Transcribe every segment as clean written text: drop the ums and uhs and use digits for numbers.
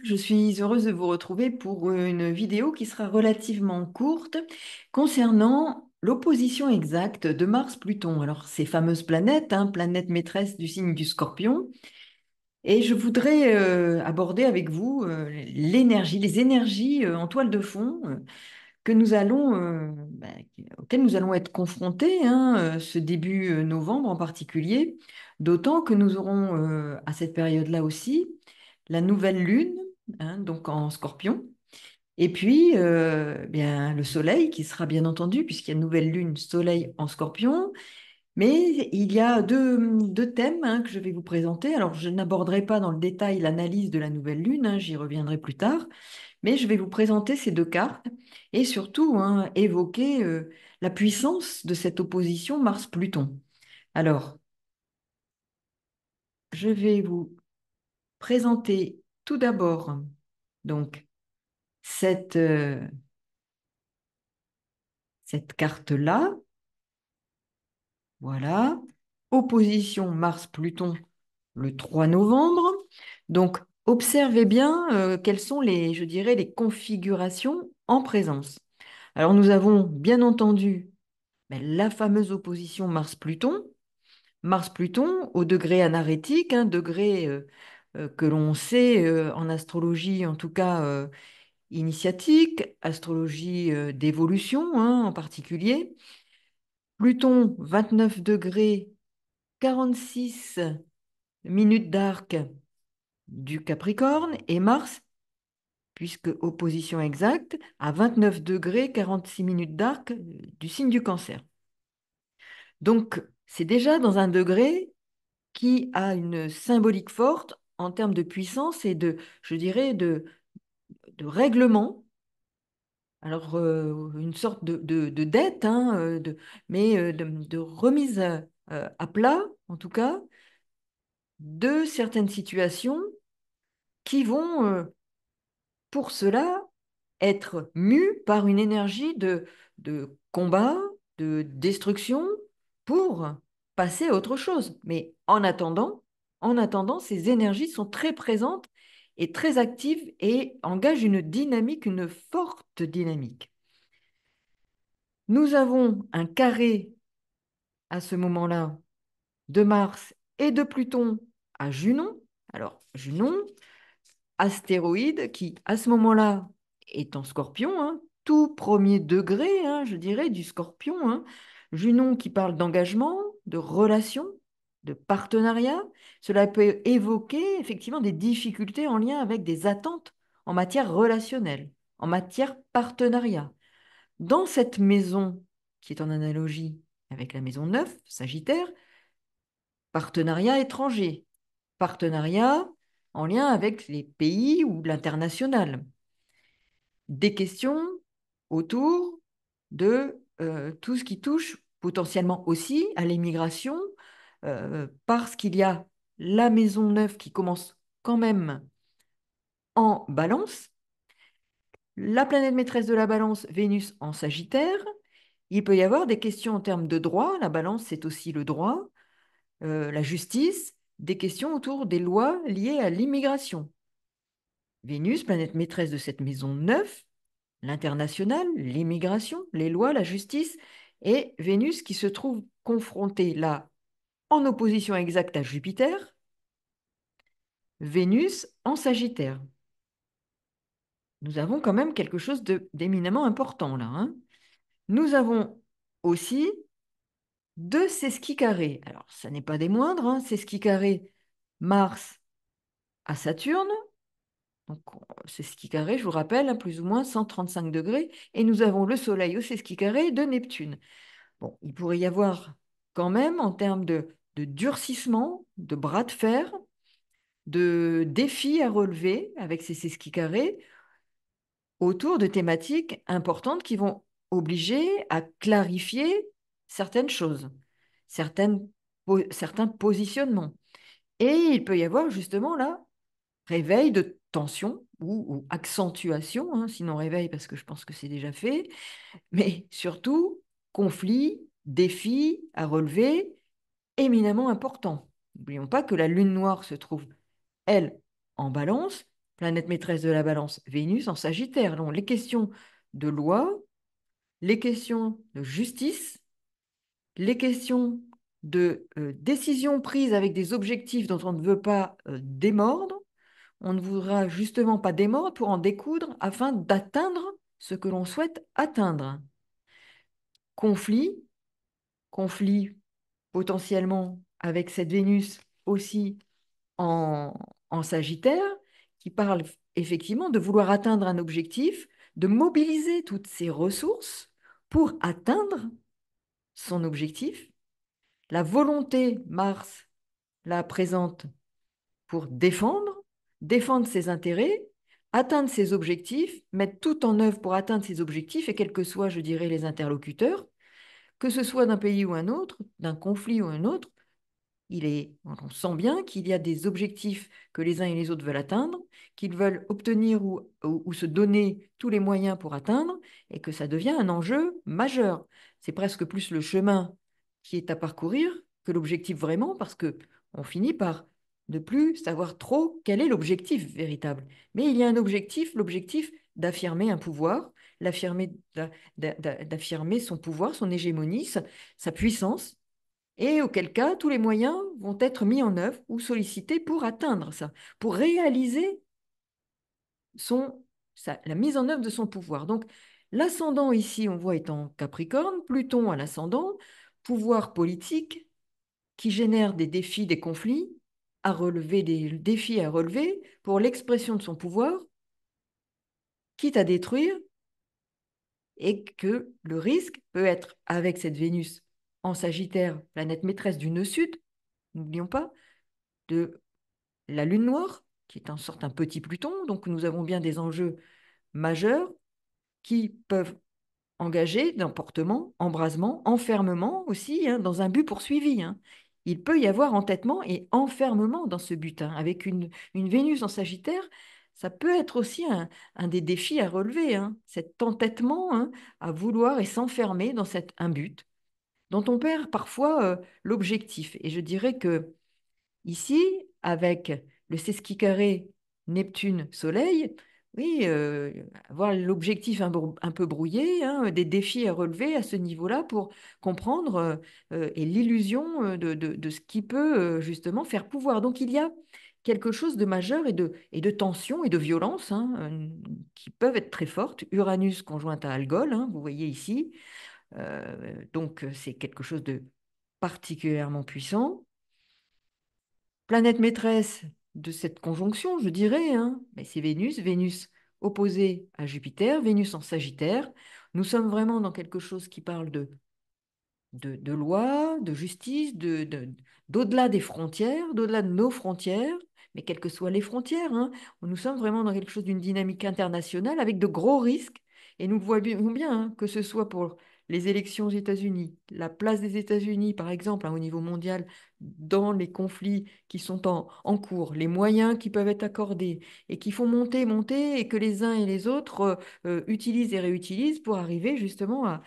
Je suis heureuse de vous retrouver pour une vidéo qui sera relativement courte concernant l'opposition exacte de Mars-Pluton. Alors, ces fameuses planètes, planètes maîtresses du signe du Scorpion. Et je voudrais aborder avec vous l'énergie, les énergies en toile de fond que nous allons, auxquelles nous allons être confrontés ce début novembre en particulier, d'autant que nous aurons à cette période-là aussi la nouvelle lune, donc en Scorpion, et puis bien le Soleil qui sera bien entendu, puisqu'il y a nouvelle lune, Soleil en Scorpion. Mais il y a deux thèmes que je vais vous présenter. Alors, je n'aborderai pas dans le détail l'analyse de la nouvelle lune, j'y reviendrai plus tard, mais je vais vous présenter ces deux cartes et surtout évoquer la puissance de cette opposition Mars-Pluton. Alors, je vais vous présenter tout d'abord donc cette, cette carte-là. Voilà. Opposition Mars-Pluton le 3 novembre. Donc, observez bien quelles sont les, je dirais, les configurations en présence. Alors, nous avons bien entendu la fameuse opposition Mars-Pluton. Mars-Pluton au degré anarétique, degré que l'on sait en astrologie, en tout cas initiatique, astrologie d'évolution en particulier. Pluton, 29 degrés, 46 minutes d'arc du Capricorne, et Mars, puisque opposition exacte, à 29 degrés, 46 minutes d'arc du signe du Cancer. Donc, c'est déjà dans un degré qui a une symbolique forte en termes de puissance et de, je dirais, de règlement. Alors, une sorte de dette, mais de remise à plat, en tout cas, de certaines situations qui vont, pour cela, être mues par une énergie de combat, de destruction, pour passer à autre chose. Mais en attendant, ces énergies sont très présentes et très actives et engagent une dynamique, une forte dynamique. Nous avons un carré à ce moment-là de Mars et de Pluton à Junon. Alors, Junon, astéroïde qui, à ce moment-là, est en Scorpion, tout premier degré, je dirais, du Scorpion. Junon qui parle d'engagement, de relation, de partenariat. Cela peut évoquer effectivement des difficultés en lien avec des attentes en matière relationnelle, en matière partenariat. Dans cette maison, qui est en analogie avec la maison 9, Sagittaire, partenariat étranger, partenariat en lien avec les pays ou l'international. Des questions autour de tout ce qui touche potentiellement aussi à l'immigration, parce qu'il y a la maison 9 qui commence quand même en balance, la planète maîtresse de la balance, Vénus en Sagittaire. Il peut y avoir des questions en termes de droit. La balance, c'est aussi le droit, la justice, des questions autour des lois liées à l'immigration. Vénus, planète maîtresse de cette maison 9, l'international, l'immigration, les lois, la justice, et Vénus qui se trouve confrontée là en opposition exacte à Jupiter, Vénus en Sagittaire. Nous avons quand même quelque chose d'éminemment important là. Nous avons aussi deux sesquis carrés. Alors, ça n'est pas des moindres, sesquis carrés Mars à Saturne. Donc, sesquis carré, je vous rappelle, plus ou moins 135 degrés. Et nous avons le Soleil au sesquis carré de Neptune. Bon, il pourrait y avoir quand même, en termes de durcissement, de bras de fer, de défis à relever avec ces sesquis carrés autour de thématiques importantes qui vont obliger à clarifier certaines choses, certains positionnements. Et il peut y avoir justement là réveil de tension ou accentuation, sinon réveil parce que je pense que c'est déjà fait, mais surtout conflit, défi à relever éminemment important. N'oublions pas que la lune noire se trouve, elle, en balance, planète maîtresse de la balance, Vénus en Sagittaire. Donc, les questions de loi, les questions de justice, les questions de décisions prises avec des objectifs dont on ne veut pas démordre, on ne voudra justement pas démordre pour en découdre afin d'atteindre ce que l'on souhaite atteindre. Conflit, conflit potentiellement avec cette Vénus aussi en, en Sagittaire, qui parle effectivement de vouloir atteindre un objectif, de mobiliser toutes ses ressources pour atteindre son objectif. La volonté, Mars la présente pour défendre ses intérêts, atteindre ses objectifs, mettre tout en œuvre pour atteindre ses objectifs, et quels que soient, je dirais, les interlocuteurs, que ce soit d'un pays ou un autre, d'un conflit ou un autre, on sent bien qu'il y a des objectifs que les uns et les autres veulent atteindre, qu'ils veulent obtenir ou se donner tous les moyens pour atteindre, et que ça devient un enjeu majeur. C'est presque plus le chemin qui est à parcourir que l'objectif vraiment, parce que on finit par ne plus savoir trop quel est l'objectif véritable. Mais il y a un objectif, l'objectif d'affirmer un pouvoir, d'affirmer son pouvoir, son hégémonie, sa puissance, et auquel cas tous les moyens vont être mis en œuvre ou sollicités pour atteindre ça, pour réaliser la mise en œuvre de son pouvoir. Donc, l'ascendant ici, on voit, est en Capricorne, Pluton à l'ascendant, pouvoir politique qui génère des défis, des conflits à relever, des défis à relever pour l'expression de son pouvoir, quitte à détruire, et que le risque peut être, avec cette Vénus en Sagittaire, planète maîtresse du nœud sud, n'oublions pas, de la Lune noire, qui est en sorte un petit Pluton. Donc nous avons bien des enjeux majeurs qui peuvent engager d'emportement, embrasement, enfermement aussi, hein, dans un but poursuivi, hein. Il peut y avoir entêtement et enfermement dans ce but, hein. Avec une Vénus en Sagittaire, ça peut être aussi un des défis à relever, hein, cet entêtement, hein, à vouloir et s'enfermer dans un but dont on perd parfois l'objectif. Et je dirais que ici, avec le sesqui carré Neptune-Soleil, oui, avoir l'objectif un peu brouillé, hein, des défis à relever à ce niveau-là pour comprendre et l'illusion de ce qui peut justement faire pouvoir. Donc il y a quelque chose de majeur et de tension et de violence, hein, qui peuvent être très fortes. Uranus conjointe à Algol, hein, vous voyez ici. Donc c'est quelque chose de particulièrement puissant. Planète maîtresse de cette conjonction, je dirais, hein, mais c'est Vénus. Vénus opposée à Jupiter, Vénus en Sagittaire. Nous sommes vraiment dans quelque chose qui parle de loi, de justice, d'au-delà des frontières, d'au-delà de nos frontières, mais quelles que soient les frontières, hein, nous sommes vraiment dans quelque chose d'une dynamique internationale avec de gros risques. Et nous le voyons bien, hein, que ce soit pour les élections aux États-Unis, la place des États-Unis, par exemple, hein, au niveau mondial, dans les conflits qui sont en cours, les moyens qui peuvent être accordés et qui font monter, monter, et que les uns et les autres utilisent et réutilisent pour arriver justement à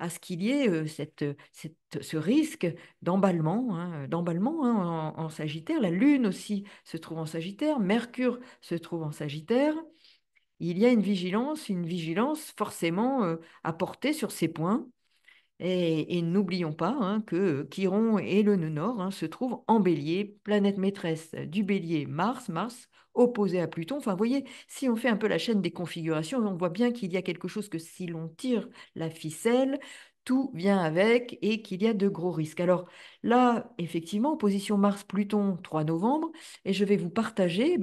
ce qu'il y ait ce risque d'emballement, hein, en Sagittaire. La Lune aussi se trouve en Sagittaire, Mercure se trouve en Sagittaire. Il y a une vigilance forcément à porter sur ces points. Et n'oublions pas, hein, que Chiron et le nœud nord, hein, se trouvent en Bélier, planète maîtresse du Bélier, Mars opposé à Pluton. Enfin, vous voyez, si on fait un peu la chaîne des configurations, on voit bien qu'il y a quelque chose que si l'on tire la ficelle, tout vient avec et qu'il y a de gros risques. Alors là, effectivement, position Mars-Pluton, 3 novembre, et je vais vous partager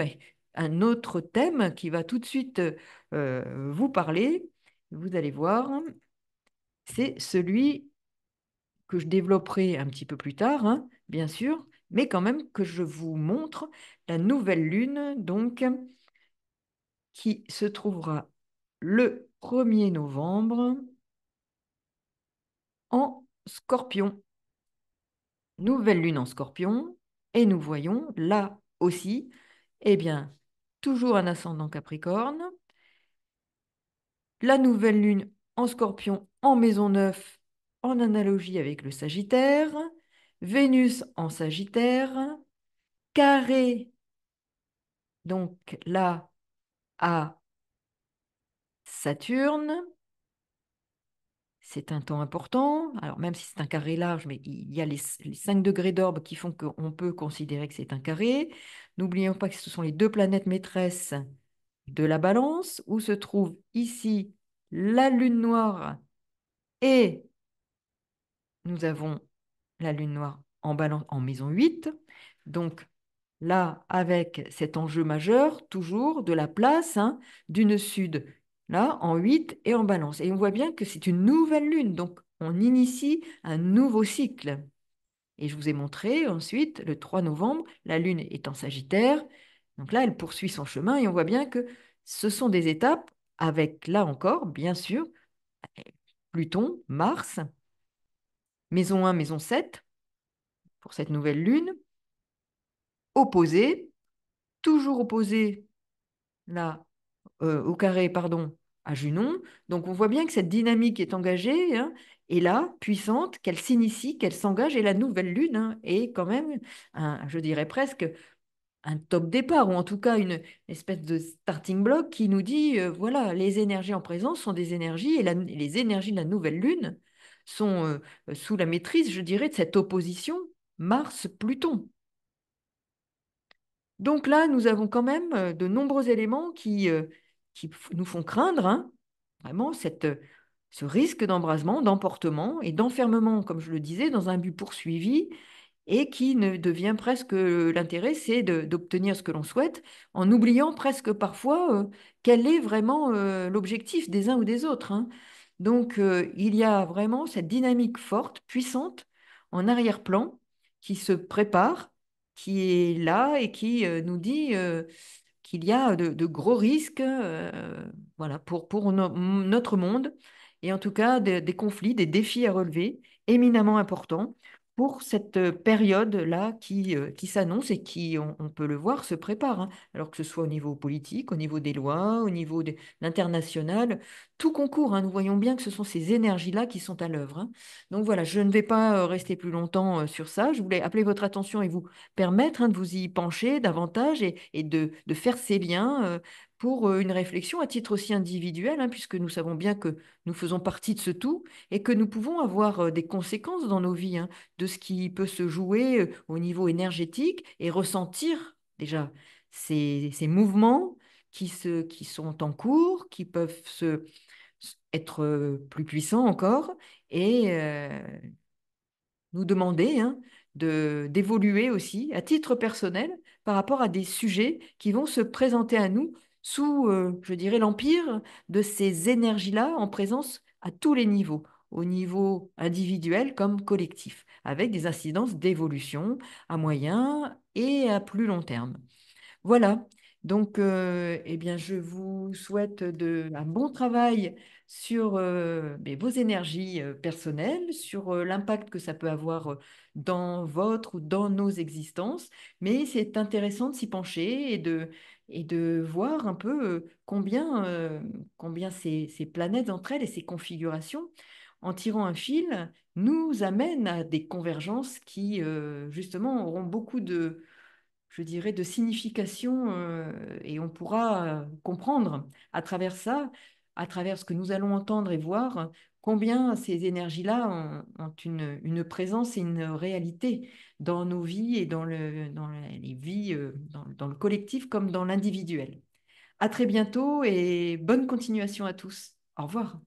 un autre thème qui va tout de suite vous parler. Vous allez voir, c'est celui que je développerai un petit peu plus tard, hein, bien sûr, mais quand même que je vous montre la nouvelle lune, donc, qui se trouvera le 1er novembre en Scorpion. Nouvelle lune en Scorpion, et nous voyons là aussi, eh bien, toujours un ascendant Capricorne, la nouvelle lune en Scorpion en maison 9, en analogie avec le Sagittaire, Vénus en Sagittaire, carré, donc là, à Saturne. C'est un temps important. Alors, même si c'est un carré large, mais il y a les 5 degrés d'orbe qui font qu'on peut considérer que c'est un carré. N'oublions pas que ce sont les deux planètes maîtresses de la balance, où se trouve ici la Lune noire et nous avons la Lune noire en balance en maison 8. Donc, là, avec cet enjeu majeur, toujours de la place d'une sud, là, en 8 et en balance. Et on voit bien que c'est une nouvelle lune, donc on initie un nouveau cycle. Et je vous ai montré ensuite, le 3 novembre, la lune est en Sagittaire. Donc là, elle poursuit son chemin et on voit bien que ce sont des étapes avec, là encore, bien sûr, Pluton, Mars, maison 1, maison 7 pour cette nouvelle lune, opposée, toujours opposée là au carré, pardon, à Junon. Donc on voit bien que cette dynamique est engagée, est là, puissante, qu'elle s'initie, qu'elle s'engage, et la nouvelle lune est quand même, je dirais presque, un top départ, ou en tout cas une espèce de starting block qui nous dit, voilà, les énergies en présence sont des énergies, et les énergies de la nouvelle lune sont sous la maîtrise, je dirais, de cette opposition Mars-Pluton. Donc là, nous avons quand même de nombreux éléments qui nous font craindre vraiment ce risque d'embrasement, d'emportement et d'enfermement, comme je le disais, dans un but poursuivi et qui ne devient presque l'intérêt, c'est d'obtenir ce que l'on souhaite en oubliant presque parfois quel est vraiment l'objectif des uns ou des autres. Donc il y a vraiment cette dynamique forte, puissante, en arrière-plan, qui se prépare, qui est là et qui nous dit qu'il y a de gros risques voilà, pour notre monde, et en tout cas des conflits, des défis à relever éminemment importants pour cette période-là qui s'annonce et qui, on peut le voir, se prépare, alors que ce soit au niveau politique, au niveau des lois, au niveau de l'international, tout concourt. Nous voyons bien que ce sont ces énergies-là qui sont à l'œuvre. Donc voilà, je ne vais pas rester plus longtemps sur ça. Je voulais appeler votre attention et vous permettre de vous y pencher davantage et de faire ces liens pour une réflexion à titre aussi individuel, puisque nous savons bien que nous faisons partie de ce tout et que nous pouvons avoir des conséquences dans nos vies, de ce qui peut se jouer au niveau énergétique et ressentir déjà ces mouvements qui sont en cours, qui peuvent être plus puissants encore et nous demander d'évoluer aussi à titre personnel par rapport à des sujets qui vont se présenter à nous sous, je dirais, l'empire de ces énergies-là en présence à tous les niveaux, au niveau individuel comme collectif, avec des incidences d'évolution à moyen et à plus long terme. Voilà. Donc, eh bien, je vous souhaite un bon travail sur vos énergies personnelles, sur l'impact que ça peut avoir dans votre ou dans nos existences. Mais c'est intéressant de s'y pencher et de voir un peu combien ces planètes entre elles et ces configurations, en tirant un fil, nous amènent à des convergences qui, justement, auront beaucoup je dirais, de signification et on pourra comprendre à travers ça, à travers ce que nous allons entendre et voir, combien ces énergies-là ont une présence et une réalité dans nos vies et dans les vies, dans le collectif comme dans l'individuel. À très bientôt et bonne continuation à tous. Au revoir.